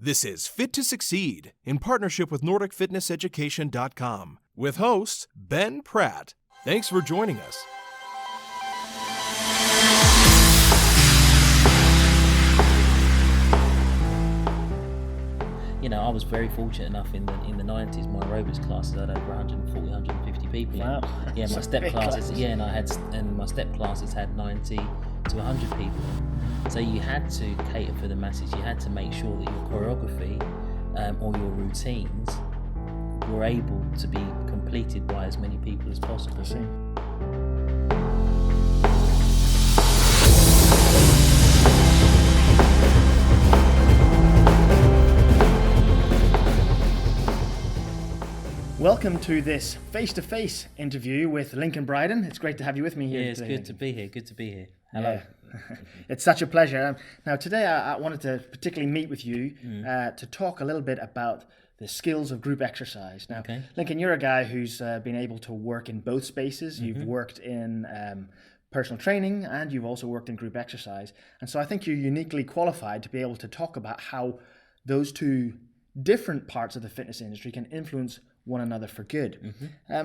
This is Fit to Succeed in partnership with NordicFitnessEducation.com with host Ben Pratt. Thanks for joining us. You know, I was very fortunate enough in the 90s. My aerobics classes had over 140, 150 people. Wow. Yeah, my step classes. Class. Yeah, and my step classes had 90 to 100 people. So you had to cater for the masses. You had to make sure that your choreography or your routines were able to be completed by as many people as possible. Welcome to this face-to-face interview with Lincoln Bryden. It's great to have you with me here Yeah, it's today. good to be here. Good to be here. Hello. Yeah. It's such a pleasure. Now today I wanted to particularly meet with you to talk a little bit about the skills of group exercise. Now, Okay. Lincoln, you're a guy who's been able to work in both spaces. You've worked in personal training and you've also worked in group exercise. And so I think you're uniquely qualified to be able to talk about how those two different parts of the fitness industry can influence one another for good.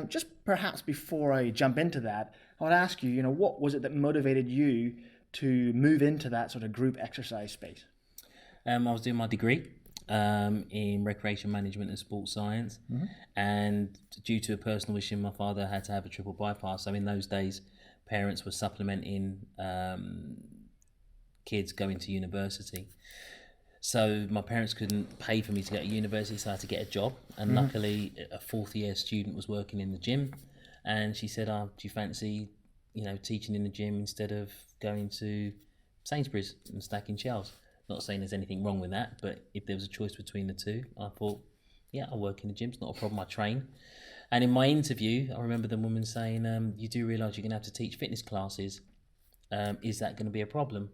Just perhaps before I jump into that, I would ask you, what was it that motivated you to move into that sort of group exercise space? I was doing my degree in recreation management and sports science, and due to a personal issue, my father had to have a triple bypass. So in those days, parents were supplementing kids going to university. So my parents couldn't pay for me to go to university, so I had to get a job. And luckily, a fourth year student was working in the gym, and she said, "Oh, do you fancy, teaching in the gym instead of going to Sainsbury's and stacking shelves?" Not saying there's anything wrong with that, but if there was a choice between the two, I thought, yeah, I'll work in the gym. It's not a problem. I train. And in my interview, I remember the woman saying, "You do realise you're going to have to teach fitness classes. Is that going to be a problem?"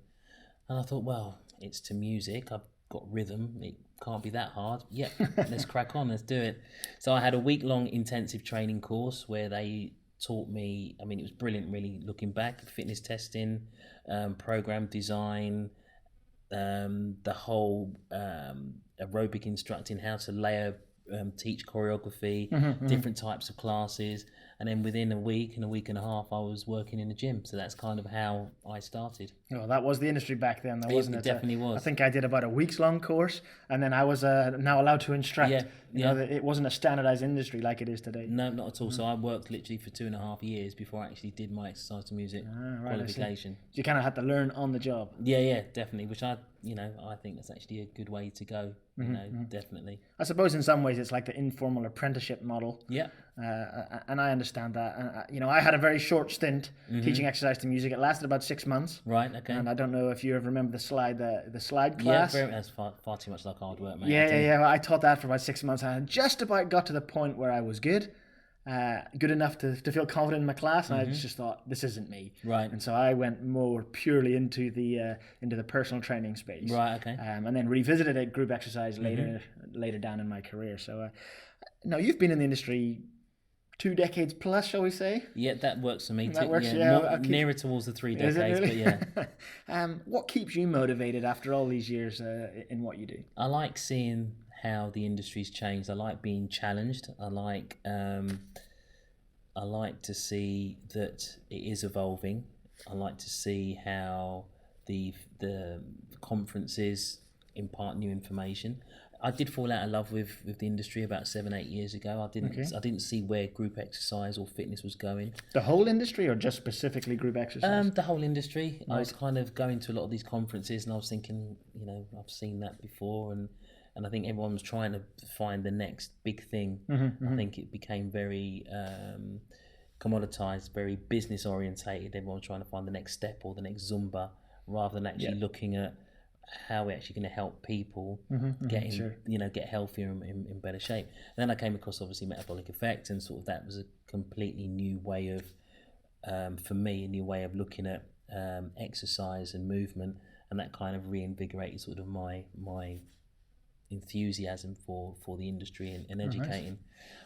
And I thought, well, it's to music. I've got rhythm. It can't be that hard. Yep, let's crack on. Let's do it. So I had a week-long intensive training course where they taught me, it was brilliant really looking back, fitness testing, program design, the whole aerobic instructing, how to layer, teach choreography, different types of classes. And then within a week and a half, I was working in the gym. So that's kind of how I started. Oh, that was the industry back then, though, wasn't it? It definitely was. I think I did about a week's-long course, and then I was now allowed to instruct. It wasn't a standardized industry like it is today. No, not at all. So I worked literally for 2.5 years before I actually did my exercise to music qualification. So you kind of had to learn on the job. Yeah, definitely. Which I think that's actually a good way to go. Definitely. I suppose in some ways it's like the informal apprenticeship model. Yeah. And I understand that. I had a very short stint teaching exercise to music. It lasted about 6 months. Right. Okay. And I don't know if you ever remember the slide class. Yeah, that's far too much like hard work, mate. Yeah. I taught that for about 6 months. I just about got to the point where I was good enough to feel confident in my class, and I just thought, this isn't me. Right. And so I went more purely into the personal training space. Right. Okay. And then revisited it, group exercise later down in my career. So now you've been in the industry 2 decades plus, shall we say? Yeah, that works for me. That works, nearer towards the 3 decades, really? but yeah. What keeps you motivated after all these years in what you do? I like seeing how the industry's changed. I like being challenged. I like to see that it is evolving. I like to see how the conferences impart new information. I did fall out of love with the industry about 7-8 years ago. I didn't see where group exercise or fitness was going. The whole industry, or just specifically group exercise? The whole industry. Right. I was kind of going to a lot of these conferences, and I was thinking, I've seen that before, and I think everyone was trying to find the next big thing. I think it became very commoditized, very business orientated. Everyone was trying to find the next step or the next Zumba, rather than actually looking at how we're actually going to help people get healthier and in better shape. And then I came across obviously Metabolic Effect, and sort of that was a completely new way of, for me, a new way of looking at exercise and movement, and that kind of reinvigorated sort of my enthusiasm for the industry and educating. Nice.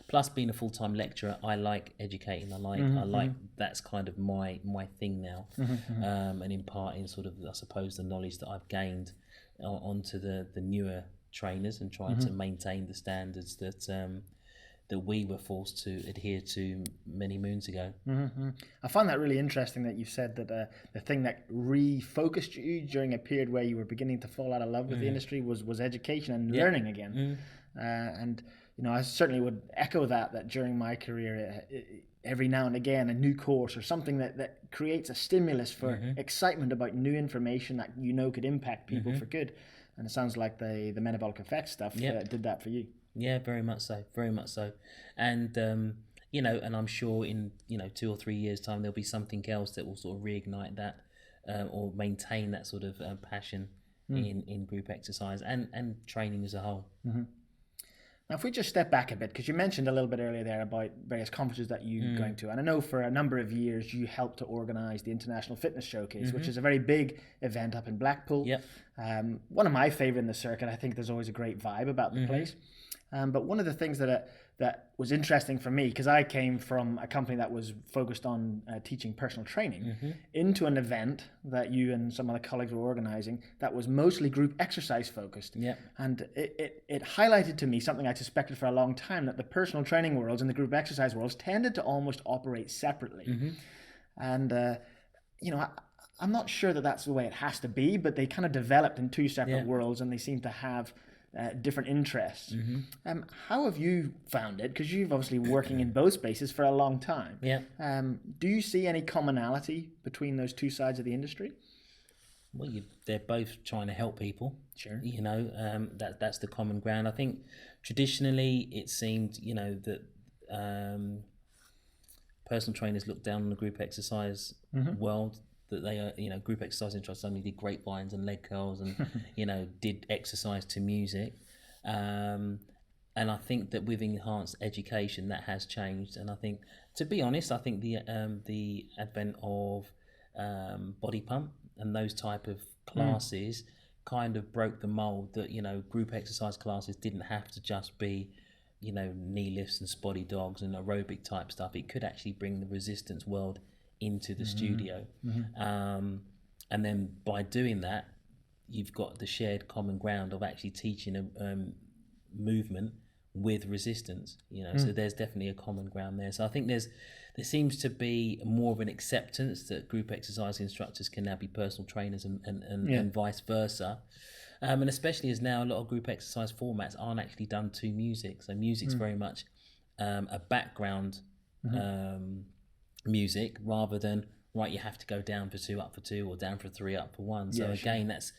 Plus, being a full-time lecturer, I like educating. I like that's kind of my thing now, and imparting sort of, I suppose, the knowledge that I've gained onto the newer trainers and try to maintain the standards that we were forced to adhere to many moons ago. I find that really interesting that you said that the thing that refocused you during a period where you were beginning to fall out of love with the industry was education and learning again. And I certainly would echo that during my career, every now and again a new course or something that creates a stimulus for excitement about new information that could impact people for good. And it sounds like the Metabolic Effect stuff did that for you. Yeah, very much so. And and I'm sure in 2 or 3 years' time there'll be something else that will sort of reignite that or maintain that sort of passion in group exercise and training as a whole. Now, if we just step back a bit, because you mentioned a little bit earlier there about various conferences that you're going to, and I know for a number of years you helped to organise the International Fitness Showcase, which is a very big event up in Blackpool. One of my favourite in the circuit. I think there's always a great vibe about the place. But one of the things that was interesting for me, because I came from a company that was focused on teaching personal training, into an event that you and some other colleagues were organising that was mostly group exercise focused. And it highlighted to me something I suspected for a long time, that the personal training worlds and the group exercise worlds tended to almost operate separately. And, I'm not sure that that's the way it has to be, but they kind of developed in two separate worlds, and they seem to have different interests. How have you found it? Because you've obviously working in both spaces for a long time. Do you see any commonality between those two sides of the industry? Well, they're both trying to help people. Sure. That's the common ground. I think traditionally it seemed, that personal trainers looked down on the group exercise world. That they are, group exercise instructors only did grapevines and leg curls and, did exercise to music. And I think that with enhanced education, that has changed. And I think, to be honest, I think the advent of body pump and those type of classes kind of broke the mold that, group exercise classes didn't have to just be, knee lifts and spotty dogs and aerobic type stuff. It could actually bring the resistance world into the studio. And then by doing that, you've got the shared common ground of actually teaching a movement with resistance, so there's definitely a common ground there. So I think there seems to be more of an acceptance that group exercise instructors can now be personal trainers and vice versa. And especially as now a lot of group exercise formats aren't actually done to music. So music's very much a background music rather than you have to go down for 2 up for 2 or down for 3 up for 1. So again, that's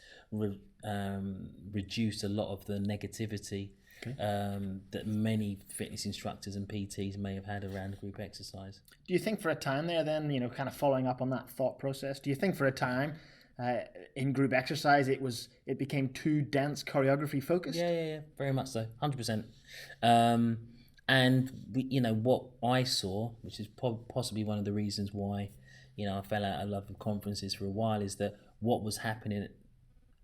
reduced a lot of the negativity that many fitness instructors and PTs may have had around group exercise. Do you think for a time there then, kind of following up on that thought process, do you think for a time in group exercise it became too dense choreography focused? Yeah, very much so, 100%. And what I saw, which is possibly one of the reasons why I fell out of love with conferences for a while, is that what was happening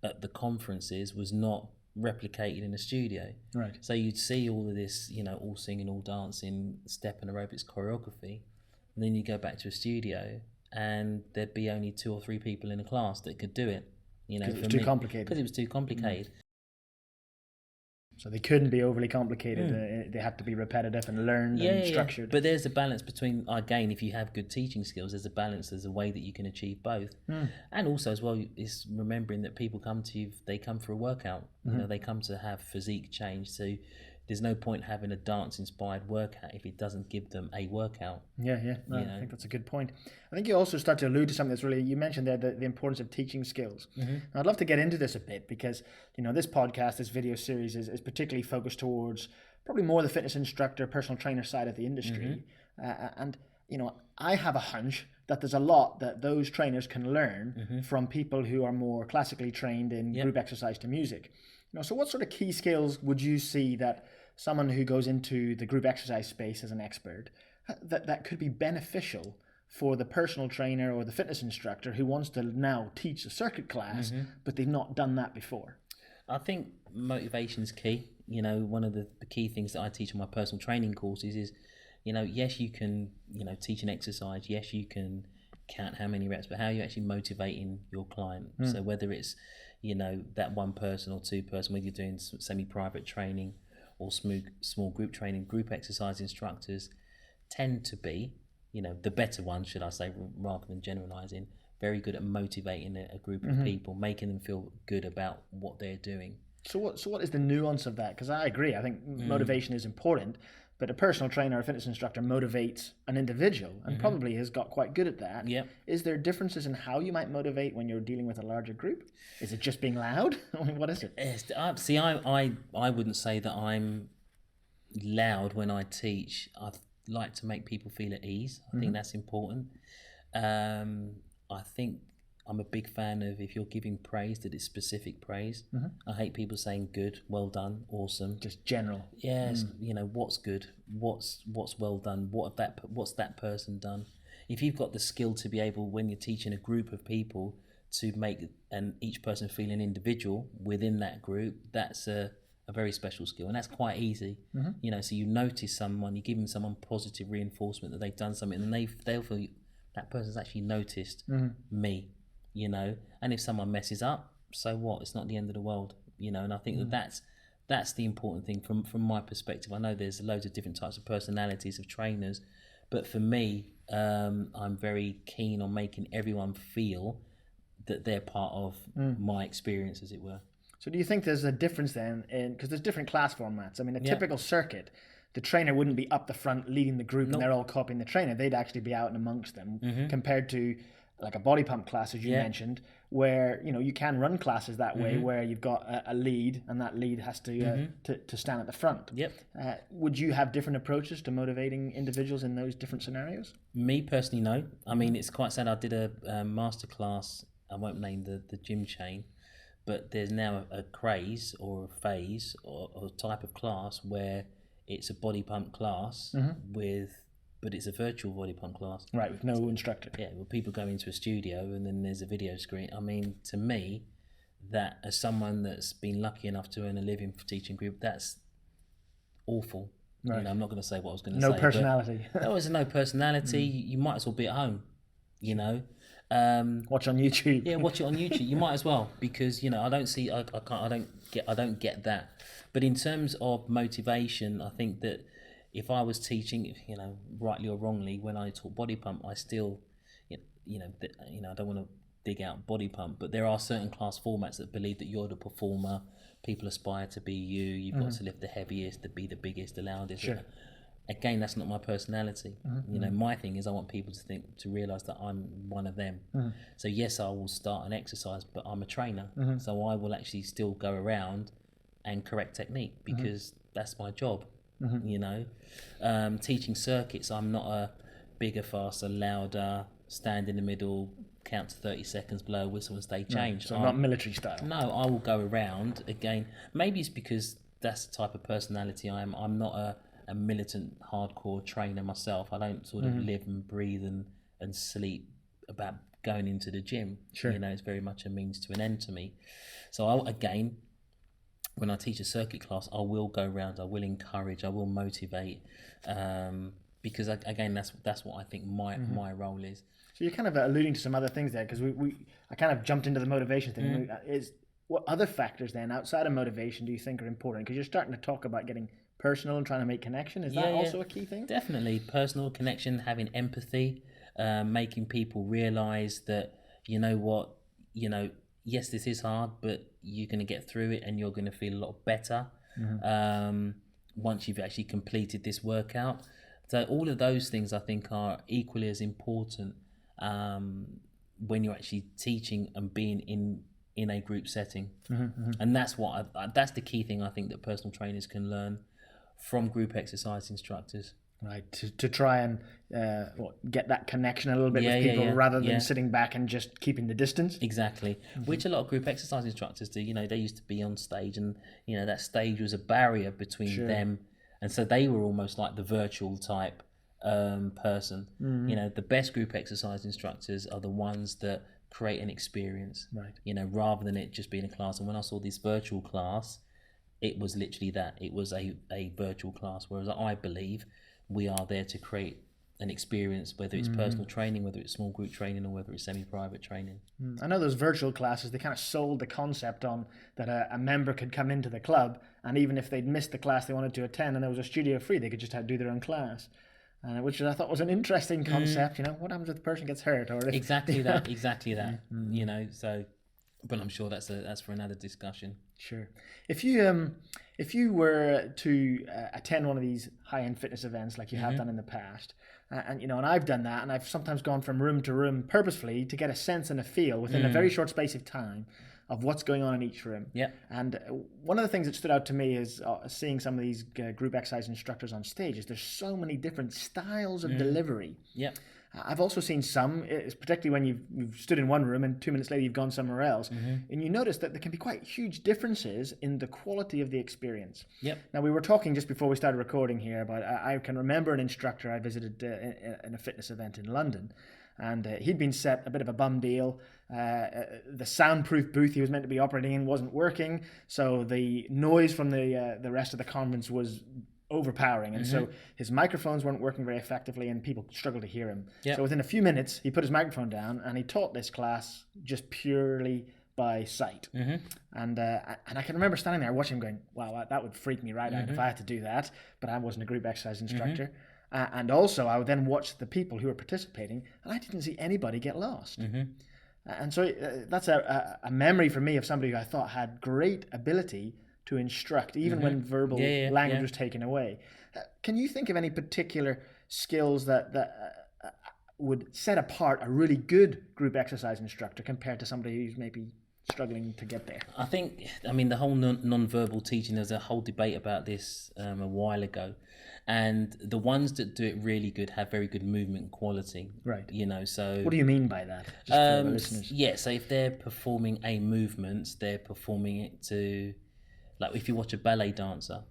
at the conferences was not replicated in the studio. Right. So you'd see all of this, all singing, all dancing, step and aerobics choreography, and then you go back to a studio and there'd be only 2 or 3 people in a class that could do it. Because it was too complicated. Because it was too complicated. So they couldn't be overly complicated. They had to be repetitive and learned and structured. But there's a balance between, again, if you have good teaching skills, there's a balance, there's a way that you can achieve both. And also as well is remembering that people come to you, they come for a workout. They come to have physique change. So there's no point having a dance-inspired workout if it doesn't give them a workout. Yeah. No, I think that's a good point. I think you also start to allude to something that's really, you mentioned there the importance of teaching skills. I'd love to get into this a bit because, this podcast, this video series is particularly focused towards probably more the fitness instructor, personal trainer side of the industry. And I have a hunch that there's a lot that those trainers can learn from people who are more classically trained in group exercise to music. So what sort of key skills would you see that someone who goes into the group exercise space as an expert, that could be beneficial for the personal trainer or the fitness instructor who wants to now teach a circuit class, but they've not done that before? I think motivation's key. One of the key things that I teach on my personal training courses is, yes, you can, teach an exercise. Yes, you can count how many reps, but how are you actually motivating your client? So whether it's, that one person or two person, whether you're doing semi-private training or small group training, group exercise instructors tend to be, the better ones, should I say, rather than generalizing, very good at motivating a group of people, making them feel good about what they're doing. So what is the nuance of that? Because I agree, I think motivation is important, but a personal trainer or a fitness instructor motivates an individual and probably has got quite good at that. Yep. Is there differences in how you might motivate when you're dealing with a larger group? Is it just being loud? I mean, what is it? See, I wouldn't say that I'm loud when I teach. I like to make people feel at ease. I think that's important. I think I'm a big fan of, if you're giving praise, that it's specific praise. I hate people saying good, well done, awesome. Just general. Yes, what's good, what's well done, what's that person done. If you've got the skill to be able, when you're teaching a group of people, to make each person feel an individual within that group, that's a very special skill, and that's quite easy. So you notice someone, you give them someone positive reinforcement that they've done something, and they'll feel that person's actually noticed me. And if someone messes up, so what? It's not the end of the world, and I think that's the important thing from my perspective. I know there's loads of different types of personalities of trainers, but for me, I'm very keen on making everyone feel that they're part of my experience, as it were. So do you think there's a difference then because there's different class formats? I mean, a typical circuit, the trainer wouldn't be up the front leading the group and they're all copying the trainer. They'd actually be out and amongst them, compared to like a body pump class, as you mentioned, where you can run classes that way, where you've got a lead, and that lead has to stand at the front. Would you have different approaches to motivating individuals in those different scenarios? Me personally, no. I mean, it's quite sad. I did a master class. I won't name the gym chain, but there's now a craze or a phase or a type of class where it's a body pump class but it's a virtual body pump class. Right, with no instructor. Yeah, well, people go into a studio and then there's a video screen. I mean, to me, that as someone that's been lucky enough to earn a living for teaching group, that's awful. Right. I'm not going to say what I was going to say. No personality. There's no personality. You might as well be at home, Watch on YouTube. Yeah, watch it on YouTube. You might as well, because I don't get that. But in terms of motivation, I think that if I was teaching, rightly or wrongly, when I taught body pump, I still, I don't want to dig out body pump, but there are certain class formats that believe that you're the performer. People aspire to be you. You've got to lift the heaviest, to be the biggest, the loudest. Sure. Again, that's not my personality. My thing is I want people to realise that I'm one of them. So yes, I will start an exercise, but I'm a trainer. So I will actually still go around and correct technique, because that's my job. Teaching circuits, I'm not a bigger, faster, louder, stand in the middle, count to 30 seconds, blow a whistle and stay change. So not military style. No, I will go around. Again, maybe it's because that's the type of personality I am. I'm not a militant, hardcore trainer myself. I don't sort of live and breathe and sleep about going into the gym. Sure. It's very much a means to an end to me. So when I teach a circuit class, I will go around, I will encourage, I will motivate, because again, that's what I think my role is. So you're kind of alluding to some other things there, because I kind of jumped into the motivation thing. What other factors then outside of motivation do you think are important? Because you're starting to talk about getting personal and trying to make connection. Is that also a key thing? Definitely. Personal connection, having empathy, making people realise that, yes, this is hard, but you're going to get through it and you're going to feel a lot better once you've actually completed this workout. So all of those things I think are equally as important when you're actually teaching and being in a group setting. And that's that's the key thing I think that personal trainers can learn from group exercise instructors. Right, to try and get that connection a little bit with people rather than sitting back and just keeping the distance. Exactly, which a lot of group exercise instructors do. They used to be on stage, and that stage was a barrier between them, and so they were almost like the virtual type person. The best group exercise instructors are the ones that create an experience, right? Rather than it just being a class. And when I saw this virtual class, it was literally that. It was a virtual class, whereas I believe we are there to create an experience, whether it's personal training, whether it's small group training, or whether it's semi-private training. I know those virtual classes, they kind of sold the concept on that a member could come into the club, and even if they'd missed the class they wanted to attend and there was a studio free, they could just do their own class. Which I thought was an interesting concept. What happens if the person gets hurt, or if, exactly that. So, but I'm sure that's for another discussion. Sure. If you were to attend one of these high-end fitness events like you have done in the past, and I've done that, and I've sometimes gone from room to room purposefully to get a sense and a feel within a very short space of time of what's going on in each room. Yeah. And one of the things that stood out to me is seeing some of these group exercise instructors on stage is there's so many different styles of delivery. Yeah. I've also seen some, particularly when you've stood in one room and 2 minutes later you've gone somewhere else, and you notice that there can be quite huge differences in the quality of the experience. Yep. Now, we were talking just before we started recording here about, I can remember an instructor I visited in a fitness event in London, and he'd been set a bit of a bum deal. The soundproof booth he was meant to be operating in wasn't working, so the noise from the rest of the conference was overpowering, and so his microphones weren't working very effectively and people struggled to hear him. Yep. So within a few minutes he put his microphone down and he taught this class just purely by sight. And I can remember standing there watching him going, wow, that would freak me right out if I had to do that, but I wasn't a group exercise instructor. And also I would then watch the people who were participating and I didn't see anybody get lost. And so that's a memory for me of somebody who I thought had great ability to instruct, even when verbal language was taken away. Can you think of any particular skills that would set apart a really good group exercise instructor compared to somebody who's maybe struggling to get there? I mean, the whole non-verbal teaching, there's a whole debate about this a while ago. And the ones that do it really good have very good movement quality. Right. So... What do you mean by that? Just for the listeners. Yeah, so if they're performing a movement, they're performing it to... Like if you watch a ballet dancer,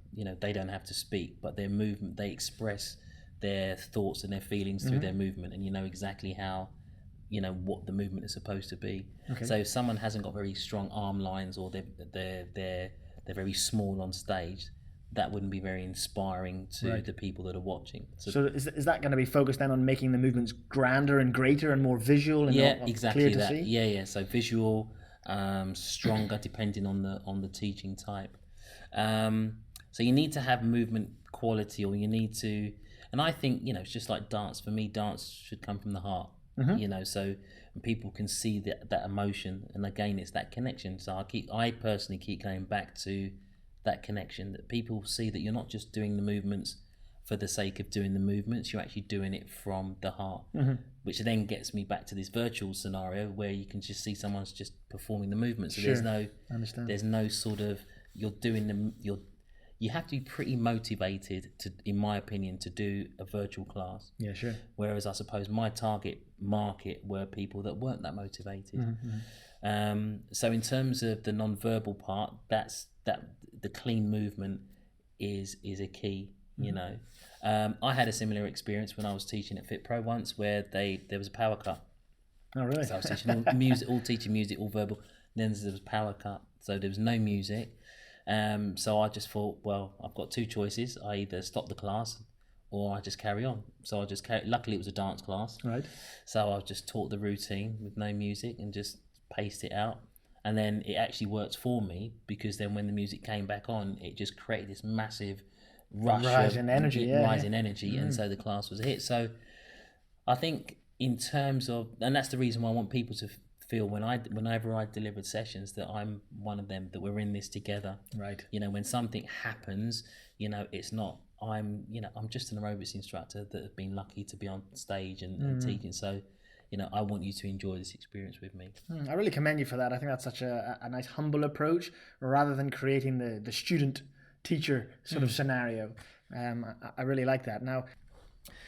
they don't have to speak, but their movement, they express their thoughts and their feelings through their movement, and you know exactly how, what the movement is supposed to be. Okay. So if someone hasn't got very strong arm lines, or they're very small on stage, that wouldn't be very inspiring to the people that are watching. So is that going to be focused then on making the movements grander and greater and more visual and exactly clear to see? Yeah. So visual, stronger depending on the teaching type. So you need to have movement quality, or you need to, and I think it's just like dance. For me, dance should come from the heart. So people can see that emotion, and again, it's that connection. So I personally keep going back to that connection, that people see that you're not just doing the movements for the sake of doing the movements, you're actually doing it from the heart, which then gets me back to this virtual scenario where you can just see someone's just performing the movements. So there's no sort of, you have to be pretty motivated to, in my opinion, to do a virtual class. Yeah, sure. Whereas I suppose my target market were people that weren't that motivated. So in terms of the non-verbal part, the clean movement is a key. I had a similar experience when I was teaching at Fit Pro once, where there was a power cut. Oh, really? So I was teaching all teaching music, all verbal. Then there was power cut, so there was no music. So I just thought, well, I've got two choices. I either stop the class or I just carry on. So I just luckily it was a dance class. Right. So I just taught the routine with no music and just paced it out. And then it actually worked for me, because then when the music came back on, it just created this massive rise in energy. And so the class was a hit. So I think in terms of, and that's the reason why I want people to feel whenever I delivered sessions that I'm one of them, that we're in this together. Right. When something happens, it's not, I'm just an aerobics instructor that have been lucky to be on stage and teaching. So, I want you to enjoy this experience with me. I really commend you for that. I think that's such a nice, humble approach, rather than creating the student-teacher sort of scenario. I really like that. Now,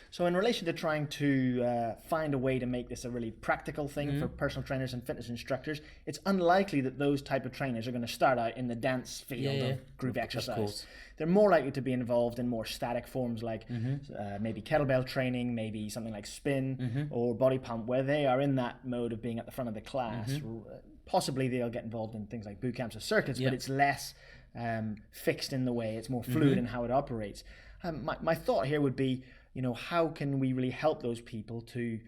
so in relation to trying to find a way to make this a really practical thing for personal trainers and fitness instructors, it's unlikely that those type of trainers are going to start out in the dance field of group exercise. They're more likely to be involved in more static forms like maybe kettlebell training, maybe something like spin or body pump, where they are in that mode of being at the front of the class. Possibly they'll get involved in things like boot camps or circuits, but it's less fixed in the way. It's more fluid in how it operates. My thought here would be, how can we really help those people to,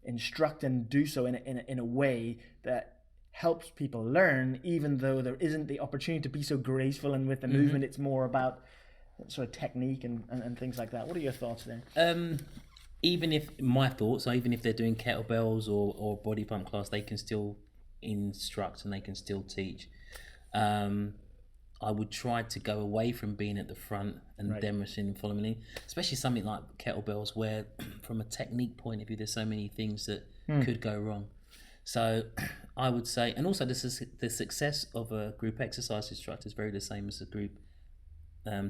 instruct and do so in a way that helps people learn, even though there isn't the opportunity to be so graceful, and with the movement it's more about sort of technique and things like that. What are your thoughts there? Even if they're doing kettlebells or body pump class, they can still instruct and they can still teach. I would try to go away from being at the front and demonstrating and following me, especially something like kettlebells, where from a technique point of view, there's so many things that could go wrong. So I would say, and also the success of a group exercise instructor is very the same as a group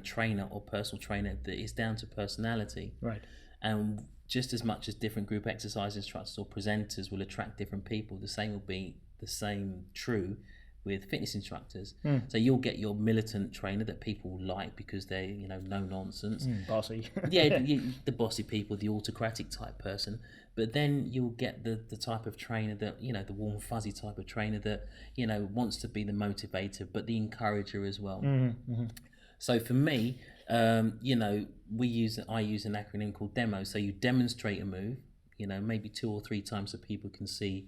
trainer or personal trainer, that is down to personality. Right. And just as much as different group exercise instructors or presenters will attract different people, the same will be the same true with fitness instructors. So you'll get your militant trainer that people like because they're, no nonsense. Bossy. The bossy people, the autocratic type person. But then you'll get the type of trainer that, the warm fuzzy type of trainer that, wants to be the motivator, but the encourager as well. So for me, I use an acronym called DEMO. So you demonstrate a move, maybe 2 or 3 times so people can see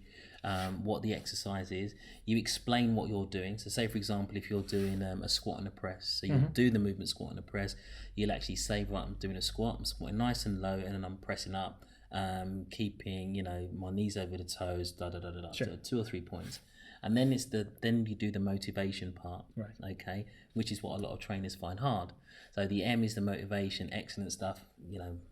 what the exercise is. You explain what you're doing. So say, for example, if you're doing a squat and a press, so you'll do the movement squat and a press, you'll actually say, right, I'm doing a squat, I'm squatting nice and low, and then I'm pressing up, keeping, my knees over the toes, Sure. So 2 or 3 points. And then then you do the motivation part, okay, which is what a lot of trainers find hard. So the M is the motivation, excellent stuff.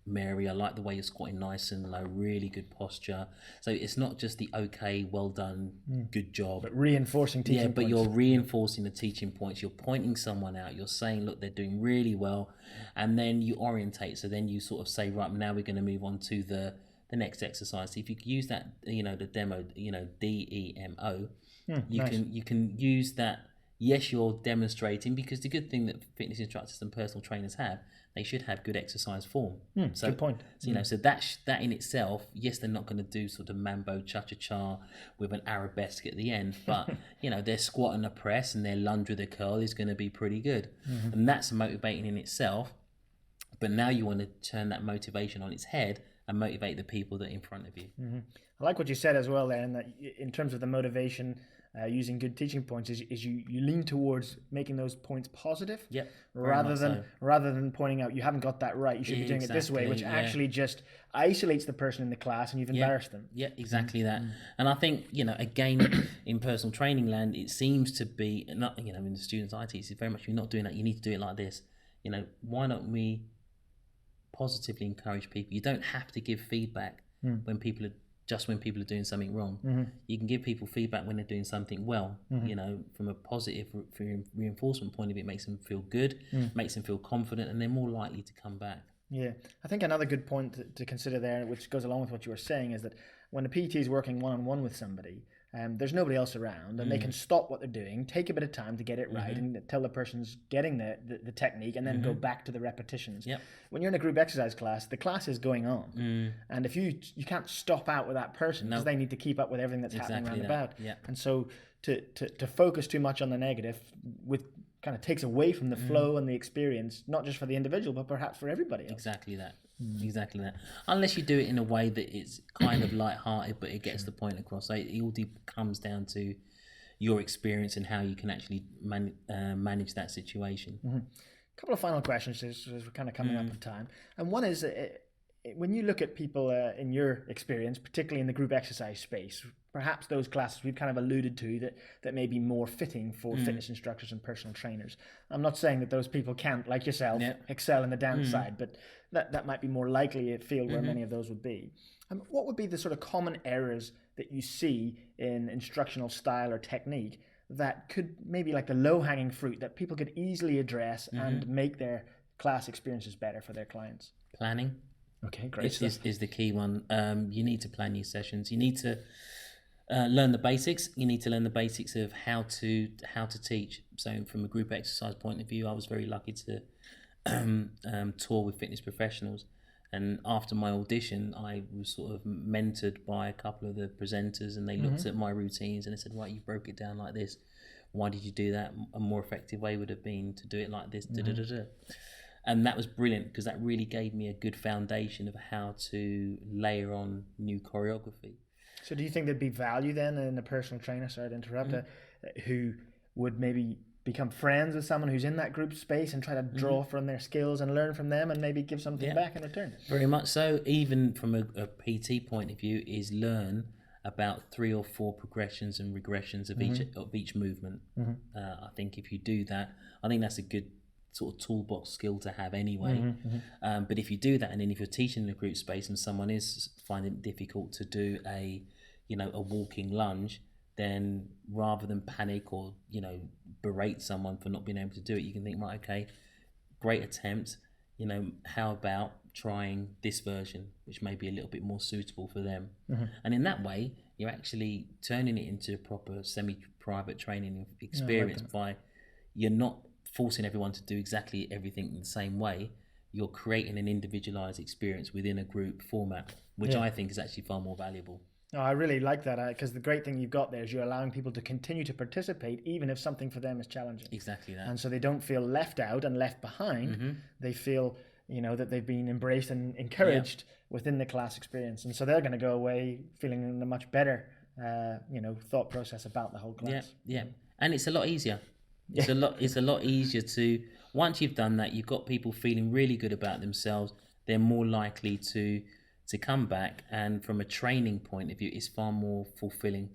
Mary, I like the way you're squatting nice and low, really good posture. So it's not just the okay, well done, good job. But reinforcing teaching points. But you're reinforcing the teaching points. You're pointing someone out. You're saying, look, they're doing really well. And then you orientate. So then you sort of say, right, now we're going to move on to the next exercise. So if you use that, the demo, DEMO, you can use that. Yes, you're demonstrating, because the good thing that fitness instructors and personal trainers have, they should have good exercise form. Good point. So so that in itself, yes, they're not going to do sort of mambo cha-cha-cha with an arabesque at the end, but their squat and a press and their lunge with a curl is going to be pretty good, and that's motivating in itself. But now you want to turn that motivation on its head and motivate the people that are in front of you. I like what you said as well there, and that in terms of the motivation, using good teaching points is you lean towards making those points positive, rather than pointing out you haven't got that right, you should be doing it this way, which actually just isolates the person in the class and you've embarrassed them. Yeah, exactly that. And I think, again, in personal training land, it seems to be, not, in the students I teach, it's very much, you're not doing that, you need to do it like this. Why don't we positively encourage people? You don't have to give feedback when people are doing something wrong. You can give people feedback when they're doing something well. From a positive reinforcement point of view, it makes them feel good, makes them feel confident, and they're more likely to come back. Yeah, I think another good point to consider there, which goes along with what you were saying, is that when a PT is working one-on-one with somebody, there's nobody else around, and they can stop what they're doing, take a bit of time to get it right, and tell the person's getting the technique, and then go back to the repetitions. When you're in a group exercise class, the class is going on, and if you can't stop out with that person, because they need to keep up with everything that's happening around about. And so to focus too much on the negative kind of takes away from the flow and the experience, not just for the individual, but perhaps for everybody else. Exactly that. Unless you do it in a way that it's kind of light-hearted, but it gets the point across. So it all comes down to your experience and how you can actually manage that situation. A couple of final questions as we're kind of coming up of time. And one is, when you look at people in your experience, particularly in the group exercise space, perhaps those classes we've kind of alluded to that may be more fitting for fitness instructors and personal trainers. I'm not saying that those people can't, like yourself, excel in the dance side, but that might be more likely a field where many of those would be. What would be the sort of common errors that you see in instructional style or technique that could maybe, like the low-hanging fruit, that people could easily address and make their class experiences better for their clients? Planning. Okay, great. Is the key one. You need to plan your sessions. You need to learn the basics. You need to learn the basics of how to teach. So from a group exercise point of view, I was very lucky to tour with fitness professionals. And after my audition, I was sort of mentored by a couple of the presenters, and they looked at my routines and they said, right, you broke it down like this. Why did you do that? A more effective way would have been to do it like this. And that was brilliant because that really gave me a good foundation of how to layer on new choreography. So do you think there'd be value then in a personal trainer, sorry to interrupt, who would maybe become friends with someone who's in that group space and try to draw from their skills and learn from them and maybe give something back in return? Very much so. Even from a PT point of view, is learn about 3 or 4 progressions and regressions of each movement. I think if you do that, I think that's a good sort of toolbox skill to have anyway. But if you do that, and then if you're teaching in a group space and someone is finding it difficult to do a walking lunge, then rather than panic or berate someone for not being able to do it, you can think, right, okay, great attempt, how about trying this version, which may be a little bit more suitable for them. And in that way, you're actually turning it into a proper semi-private training experience. By you're not forcing everyone to do exactly everything in the same way. You're creating an individualized experience within a group format, which I think is actually far more valuable. Oh, I really like that, because the great thing you've got there is you're allowing people to continue to participate even if something for them is challenging. Exactly that. And so they don't feel left out and left behind. They feel, that they've been embraced and encouraged within the class experience. And so they're going to go away feeling in a much better, thought process about the whole class. Yeah. And it's a lot easier. It's a lot easier to, once you've done that, you've got people feeling really good about themselves. They're more likely to come back, and from a training point of view, it's far more fulfilling,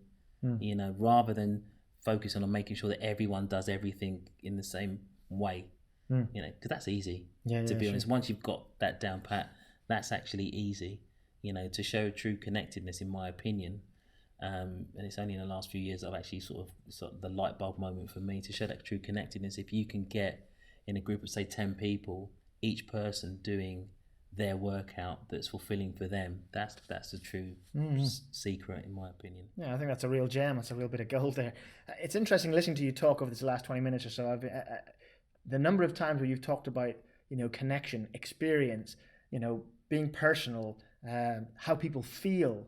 rather than focus on making sure that everyone does everything in the same way, because that's easy, to be honest. Once you've got that down pat, that's actually easy, to show true connectedness, in my opinion. And it's only in the last few years I've actually sort of the light bulb moment for me to show that true connectedness. If you can get in a group of, say, 10 people, each person doing their workout that's fulfilling for them, that's the true secret, in my opinion. Yeah, I think that's a real gem. That's a real bit of gold there. It's interesting listening to you talk over this last 20 minutes or so. The number of times where you've talked about connection, experience, being personal, how people feel.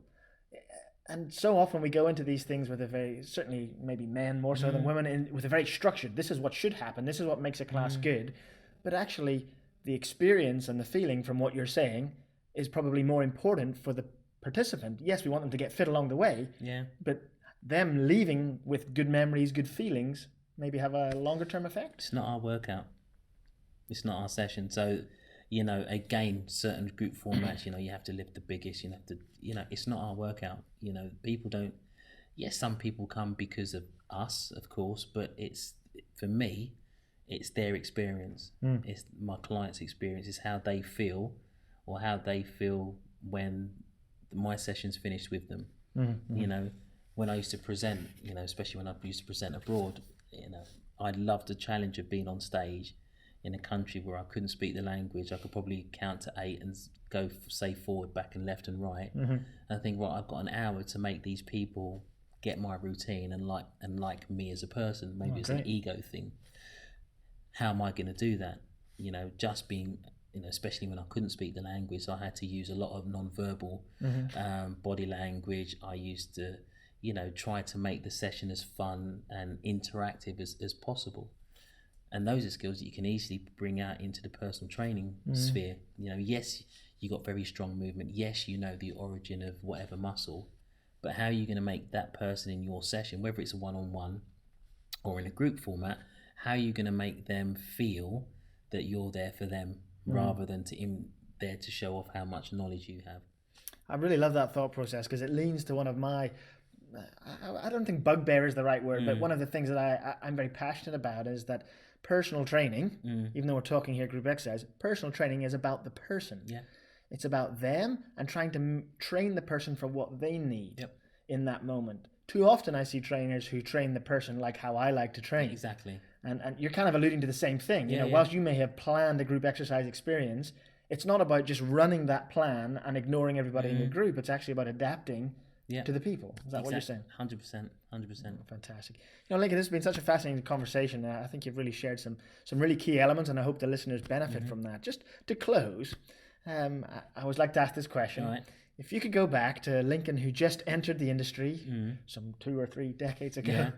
And so often we go into these things with certainly maybe men more so than women, with a very structured, this is what should happen, this is what makes a class good. But actually, the experience and the feeling from what you're saying is probably more important for the participant. Yes, we want them to get fit along the way, but them leaving with good memories, good feelings, maybe have a longer term effect. It's not our workout. It's not our session. So, again, certain group formats, you have to lift the biggest, it's not our workout. People don't, some people come because of us, of course, but for me, it's their experience. It's my client's experience. It's how they feel, or how they feel when my session's finished with them. When I used to present, especially when I used to present abroad, I loved the challenge of being on stage in a country where I couldn't speak the language. I could probably count to 8 and go, say, forward, back and left and right. And I think, right, I've got an hour to make these people get my routine and like me as a person. Maybe it's an ego thing. How am I going to do that? Just being, especially when I couldn't speak the language, so I had to use a lot of nonverbal body language. I used to, try to make the session as fun and interactive as possible. And those are skills that you can easily bring out into the personal training sphere. Yes, you got very strong movement. Yes, the origin of whatever muscle, but how are you going to make that person in your session, whether it's a one-on-one or in a group format, how are you going to make them feel that you're there for them rather than there to show off how much knowledge you have? I really love that thought process, because it leans to one of my, I don't think bugbear is the right word, but one of the things that I'm very passionate about is that personal training, even though we're talking here group exercise, personal training is about the person. Yeah. It's about them and trying to train the person for what they need in that moment. Too often I see trainers who train the person like how I like to train. Exactly. And you're kind of alluding to the same thing. Whilst you may have planned a group exercise experience, it's not about just running that plan and ignoring everybody in the group. It's actually about adapting to the people. Is that what you're saying? 100%. Fantastic. Lincoln, this has been such a fascinating conversation. I think you've really shared some really key elements, and I hope the listeners benefit from that. Just to close, I always like to ask this question. All right. If you could go back to Lincoln, who just entered the industry some 2 or 3 decades ago,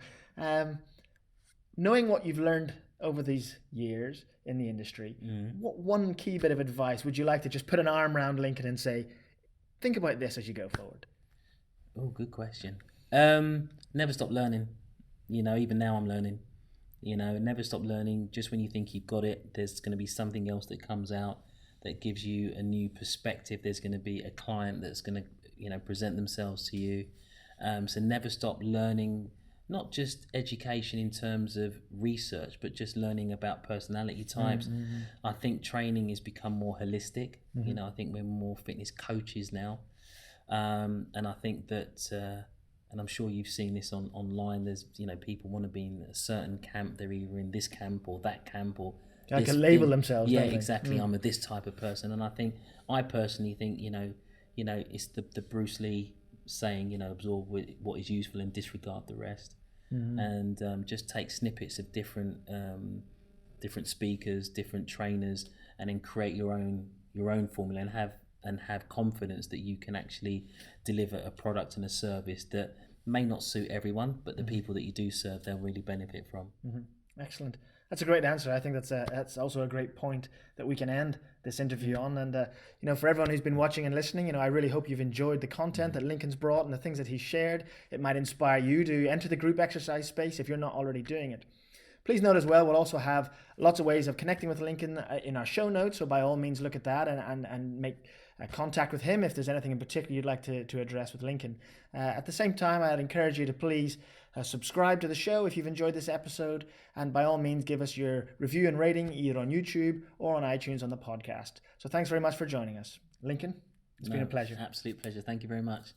knowing what you've learned over these years, in the industry. What one key bit of advice would you like to just put an arm around Lincoln and say, think about this as you go forward? Oh, good question. Never stop learning. Even now I'm learning. Never stop learning. Just when you think you've got it, there's going to be something else that comes out that gives you a new perspective. There's going to be a client that's going to, present themselves to you. So never stop learning, not just education in terms of research, but just learning about personality types. I think training has become more holistic. I think we're more fitness coaches now. And I think that, and I'm sure you've seen this online, there's, people want to be in a certain camp. They're either in this camp or that camp or They can label themselves. Yeah, don't they? exactly. I'm a this type of person. And I personally think, it's the Bruce Lee saying, absorb what is useful and disregard the rest. And just take snippets of different speakers, different trainers, and then create your own formula and have confidence that you can actually deliver a product and a service that may not suit everyone, but the people that you do serve, they'll really benefit from. Excellent. That's a great answer. I think that's also a great point that we can end this interview on. And for everyone who's been watching and listening, I really hope you've enjoyed the content that Lincoln's brought and the things that he's shared. It might inspire you to enter the group exercise space if you're not already doing it. Please note as well, we'll also have lots of ways of connecting with Lincoln in our show notes. So by all means, look at that and make contact with him if there's anything in particular you'd like to address with Lincoln. At the same time, I'd encourage you to please subscribe to the show if you've enjoyed this episode, and by all means give us your review and rating either on YouTube or on iTunes on the podcast. So thanks very much for joining us. Lincoln, it's been a pleasure. Absolute pleasure. Thank you very much.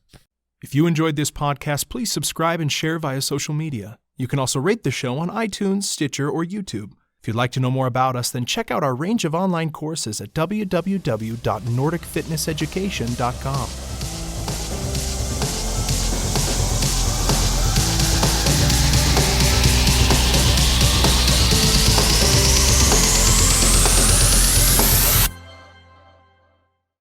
If you enjoyed this podcast, please subscribe and share via social media. You can also rate the show on iTunes, Stitcher, or YouTube. If you'd like to know more about us, then check out our range of online courses at www.nordicfitnesseducation.com.